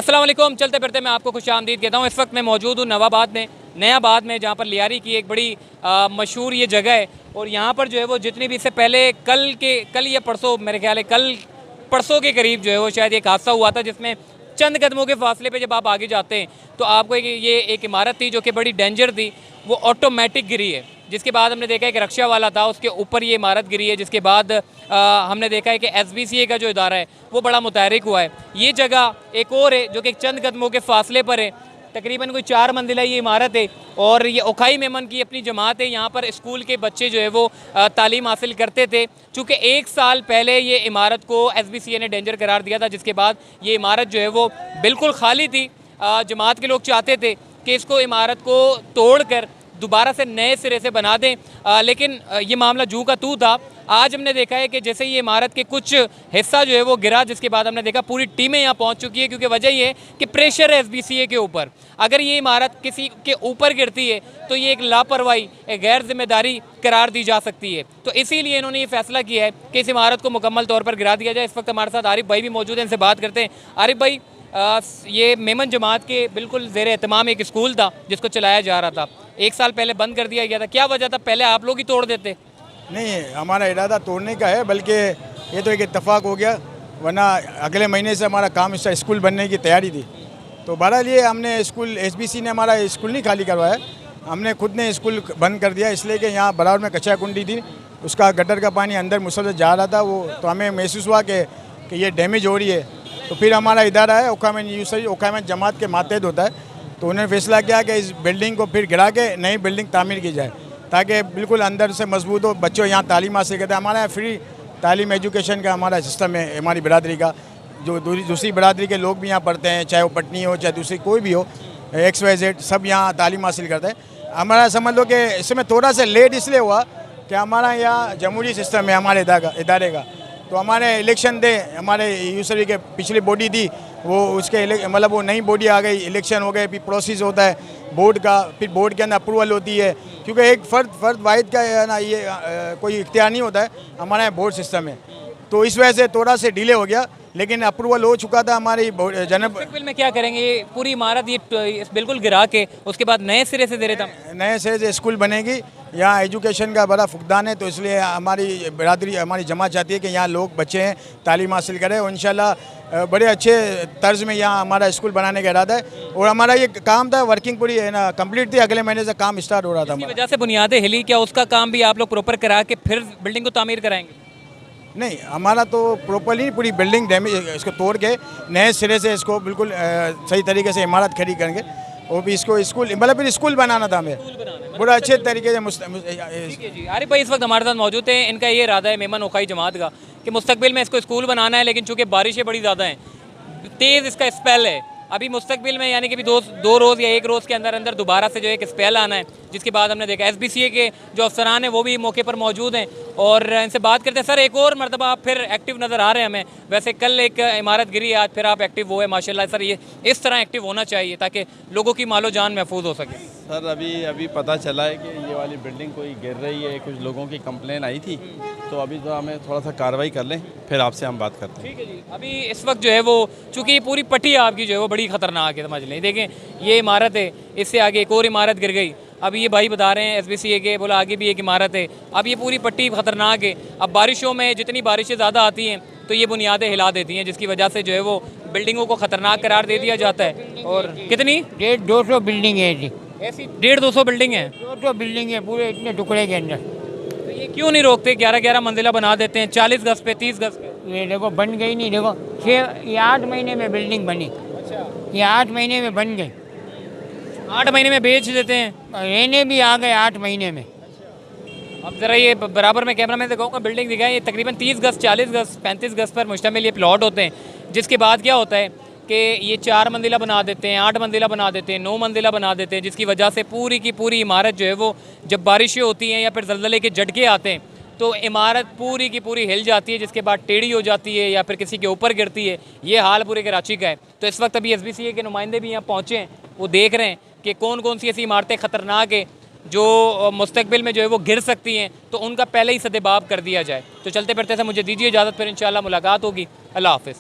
अस्सलाम वालेकुम। चलते फिरते मैं आपको खुशामदीद कहता हूँ। इस वक्त मैं मौजूद हूँ नवाबाद में, नयाबाद में, जहाँ पर लियारी की एक बड़ी मशहूर ये जगह है। और यहाँ पर जो है वो जितनी भी इससे पहले कल या परसों, मेरे ख्याल है कल परसों के करीब जो है वो शायद एक हादसा हुआ था, जिसमें चंद कदमों के फासले पे जब आप आगे जाते हैं तो आपको ये एक इमारत थी जो कि बड़ी डेंजर थी, वो ऑटोमेटिक गिरी है। जिसके बाद हमने देखा है कि रक्षा वाला था, उसके ऊपर ये इमारत गिरी है। जिसके बाद हमने देखा है कि SBCA का जो इदारा है वो बड़ा मुतहरिक हुआ है। ये जगह एक और है जो कि चंद कदमों के फासले पर है, तकरीबन कोई 4 मंजिला ये इमारत है। और ये ओखाई मेमन की अपनी जमात है। यहाँ पर स्कूल के बच्चे जो है वो तालीम हासिल करते थे। चूँकि 1 साल पहले ये इमारत को SBCA ने डेंजर करार दिया था, जिसके बाद ये इमारत जो है वो बिल्कुल खाली थी। जमात के लोग चाहते थे कि इसको इमारत को तोड़ कर दोबारा से नए सिरे से बना दें, लेकिन ये मामला जू का तू था। आज हमने देखा है कि जैसे ये इमारत के कुछ हिस्सा जो है वो गिरा, जिसके बाद हमने देखा पूरी टीमें यहाँ पहुँच चुकी है, क्योंकि वजह ये है कि प्रेशर है SBCA के ऊपर। अगर ये इमारत किसी के ऊपर गिरती है तो ये एक लापरवाही, एक गैर जिम्मेदारी करार दी जा सकती है। तो इसीलिए इन्होंने ये फैसला किया है कि इस इमारत को मुकम्मल तौर पर गिरा दिया जाए। इस वक्त हमारे साथ आरिफ भाई भी मौजूद हैं, इनसे बात करते हैं। आरिफ भाई, ये मेमन जमात के बिल्कुल ज़ेर एहतमाम एक स्कूल था जिसको चलाया जा रहा था, 1 साल पहले बंद कर दिया गया था। क्या वजह था? पहले आप लोग ही तोड़ देते। नहीं, हमारा इरादा तोड़ने का है, बल्कि ये तो एक इत्तेफाक हो गया, वरना अगले महीने से हमारा काम इसका स्कूल बनने की तैयारी थी। तो बहरहाल ये हमने स्कूल, SBC ने हमारा स्कूल नहीं खाली करवाया, हमने खुद ने स्कूल बंद कर दिया, इसलिए कि यहाँ बराबर में कच्चा कुंडी थी, उसका गटर का पानी अंदर मुसलसल जा रहा था। वो तो हमें महसूस हुआ कि ये डैमेज हो रही है। तो फिर हमारा इदारा है ओखामेन जमात के मातहत होता है, तो उन्होंने फैसला किया कि इस बिल्डिंग को फिर गिरा के नई बिल्डिंग तामीर की जाए, ताकि बिल्कुल अंदर से मजबूत हो, बच्चों यहाँ तालीम हासिल करते हैं। हमारे यहाँ फ्री तालीम एजुकेशन का हमारा सिस्टम है। हमारी बरादरी का जो दूसरी बरादरी के लोग भी यहाँ पढ़ते हैं, चाहे वो पटनी हो चाहे दूसरी कोई भी हो, XYZ सब यहाँ तालीम हासिल करते हैं। हमारा समझ लो कि इसमें थोड़ा सा लेट इसलिए हुआ कि हमारा यहाँ जमहूरी सिस्टम है हमारे इदारे का। तो हमारे इलेक्शन थे, हमारे यूसरी के पिछली बॉडी थी, वो उसके मतलब वो नई बॉडी आ गई, इलेक्शन हो गए, फिर प्रोसेस होता है बोर्ड का, फिर बोर्ड के अंदर अप्रूवल होती है, क्योंकि एक फ़र्द वाहिद का है ना, ये कोई इख्तियार नहीं होता है, हमारा यहाँ बोर्ड सिस्टम है। तो इस वजह से थोड़ा से डिले हो गया, लेकिन अप्रूवल हो चुका था हमारी जनरल में। क्या करेंगे? ये पूरी इमारत ये बिल्कुल गिरा के उसके बाद नए सिरे से दे रहे थे, नए सिरे से स्कूल बनेगी। यहाँ एजुकेशन का बड़ा फुकदान है, तो इसलिए हमारी बरादरी, हमारी जमात चाहती है कि यहाँ लोग बच्चे हैं तालीम हासिल करें, और इंशाल्लाह बड़े अच्छे तर्ज में यहाँ हमारा स्कूल बनाने का इरादा है। और हमारा ये काम था, वर्किंग पूरी है ना कंप्लीट थी, अगले महीने से काम स्टार्ट हो रहा था। इसी वजह से बुनियादें हिली, क्या उसका काम भी आप लोग प्रॉपर करा के फिर बिल्डिंग को तामीर कराएंगे? नहीं, हमारा तो प्रॉपरली पूरी बिल्डिंग डैमेज, इसको तोड़ के नए सिरे से इसको बिल्कुल सही तरीके से इमारत खड़ी करेंगे, और भी इसको स्कूल मतलब फिर स्कूल बनाना था हमें पूरा अच्छे तरीके से। ठीक है जी। आरिफ भाई इस वक्त हमारे साथ मौजूद हैं। इनका ये इरादा है मेमन ओखाई जमात का कि मुस्तकबिल में इसको स्कूल बनाना है, लेकिन चूँकि बारिशें बड़ी ज़्यादा हैं, तेज़ इसका स्पेल है, अभी मुस्तकबिल में यानी कि भी 2 रोज़ या 1 रोज़ के अंदर अंदर दोबारा से जो एक स्पेल आना है। जिसके बाद हमने देखा SBCA के जो अफसरान हैं वो भी मौके पर मौजूद हैं, और इनसे बात करते हैं। सर, एक और मरतबा आप फिर एक्टिव नज़र आ रहे हैं हमें। वैसे कल एक इमारत गिरी है, आज फिर आप एक्टिव हुए, माशाल्लाह। सर, ये इस तरह एक्टिव होना चाहिए ताकि लोगों की मालो जान महफूज हो सके। सर, अभी पता चला है कि ये वाली बिल्डिंग कोई गिर रही है, कुछ लोगों की कंप्लेन आई थी, तो अभी तो हमें थोड़ा सा कार्रवाई कर लें, फिर आपसे हम बात करते हैं। ठीक है जी। अभी इस वक्त जो है वो, चूँकि पूरी पट्टी आपकी जो है वो बड़ी ख़तरनाक है, समझ लें। देखें, ये इमारत है, इससे आगे एक और इमारत गिर गई। अभी ये भाई बता रहे हैं SBCA के, बोला आगे भी एक इमारत है। अब ये पूरी पट्टी ख़तरनाक है। अब बारिशों में जितनी बारिशें ज़्यादा आती हैं तो ये बुनियादें हिला देती हैं, जिसकी वजह से जो है वो बिल्डिंगों को ख़तरनाक करार दे दिया जाता है। और कितनी 150-200 बिल्डिंग है जी, ऐसी 150-200 बिल्डिंग है, 200 बिल्डिंग है पूरे इतने टुकड़े के अंदर। तो ये क्यों नहीं रोकते? 11-11 मंजिला बना देते हैं, 40 गज पे, 30 गज पे। ये देखो बन गई नहीं, देखो 8 महीने में बिल्डिंग बनी। अच्छा, ये 8 महीने में बन गई, 8 महीने में बेच देते हैं। रहने भी आ गए 8 महीने में। अब ज़रा ये बराबर में कैमरा में से कहूँगा बिल्डिंग दिखाएं। ये तकरीबन 30 गज, 40 गज, 35 गज पर मुश्तमिल ये प्लॉट होते हैं। जिसके बाद क्या होता है कि ये 4 मंजिला बना देते हैं, 8 मंजिला बना देते हैं, 9 मंजिला बना देते हैं, जिसकी वजह से पूरी की पूरी इमारत जो है वो, जब बारिशें होती हैं या फिर ज़लज़ले के झटके आते हैं तो इमारत पूरी की पूरी हिल जाती है, जिसके बाद टेढ़ी हो जाती है या फिर किसी के ऊपर गिरती है। ये हाल पूरे कराची का है। तो इस वक्त अभी SBCA के नुमाइंदे भी यहाँ पहुँचे हैं, वो देख रहे हैं कि कौन कौन सी ऐसी इमारतें ख़तरनाक है जो मुस्तकबिल में जो है वो गिर सकती हैं, तो उनका पहले ही सदेबाब कर दिया जाए। तो चलते फिरते से मुझे दीजिए इजाज़त, फिर इंशाल्लाह मुलाकात होगी। अल्लाह हाफ़िज़।